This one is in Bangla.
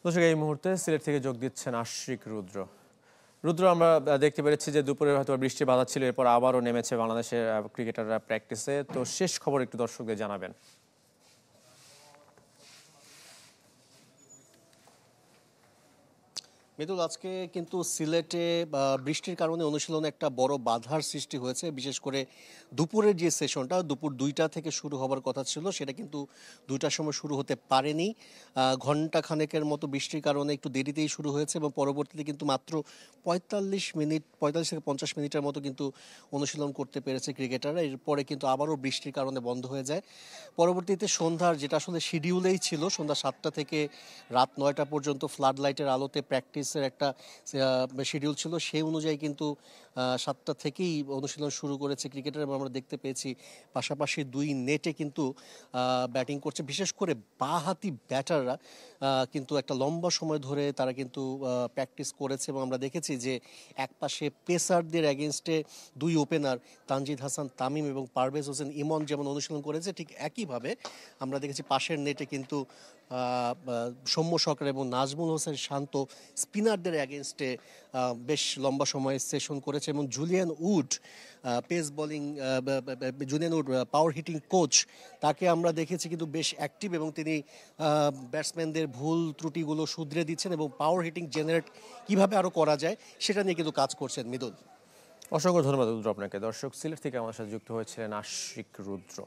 দর্শক, এই মুহূর্তে সিলেট থেকে যোগ দিচ্ছেন আশিক রুদ্র। রুদ্র, আমরা দেখতে পেরেছি যে দুপুরে হয়তো বৃষ্টি বাধা ছিল, এরপর আবারও নেমেছে বাংলাদেশের ক্রিকেটাররা প্র্যাকটিসে। তো শেষ খবর একটু দর্শকদের জানাবেন। মৃদুল, আজকে কিন্তু সিলেটে বৃষ্টির কারণে অনুশীলনে একটা বড় বাধার সৃষ্টি হয়েছে। বিশেষ করে দুপুরের যে সেশনটা দুপুর 2টা থেকে শুরু হবার কথা ছিল, সেটা কিন্তু 2টার সময় শুরু হতে পারেনি। ঘন্টা খানেকের মতো বৃষ্টির কারণে একটু দেরিতেই শুরু হয়েছে এবং পরবর্তীতে কিন্তু মাত্র 45 থেকে 50 মিনিটের মতো কিন্তু অনুশীলন করতে পেরেছে ক্রিকেটাররা। এরপরে কিন্তু আবারও বৃষ্টির কারণে বন্ধ হয়ে যায়। পরবর্তীতে সন্ধ্যার, যেটা আসলে শিডিউলেই ছিল, সন্ধ্যা 7টা থেকে রাত 9টা পর্যন্ত ফ্লাড লাইটের আলোতে প্র্যাকটিসের একটা শিডিউল ছিল। সেই অনুযায়ী কিন্তু 7টা থেকেই অনুশীলন শুরু করেছে ক্রিকেটার এবং আমরা দেখতে পেয়েছি পাশাপাশি দুই নেটে কিন্তু ব্যাটিং করছে। বিশেষ করে বাঁহাতি ব্যাটাররা কিন্তু একটা লম্বা সময় ধরে তারা কিন্তু প্র্যাকটিস করেছে এবং আমরা দেখেছি যে একপাশে পেসারদের এগেনস্টে দুই ওপেনার তানজিদ হাসান তামিম এবং পারভেজ হোসেন ইমন যেমন অনুশীলন করেছে, ঠিক একইভাবে আমরা দেখেছি পাশের নেটে কিন্তু সৌম্য সরকার এবং নাজমুল হোসেন শান্ত স্পিনারদের অ্যাগেনস্টে বেশ লম্বা সময় সেশন করেছে। এবং Julian would pace bowling, Julian would power heating coach, তাকে আমরা দেখেছি কিন্তু বেশ অ্যাক্টিভ এবং তিনি ব্যাটসম্যানদের ভুল ত্রুটিগুলো শুধরে দিচ্ছেন এবং পাওয়ার হিটিং জেনারেট কীভাবে আরও করা যায় সেটা নিয়ে কিন্তু কাজ করছেন। মৃদুল, অসংখ্য ধন্যবাদ রুদ্র আপনাকে। দর্শক, সিলেট থেকে আমাদের সাথে যুক্ত হয়েছিলেন আশিক রুদ্র।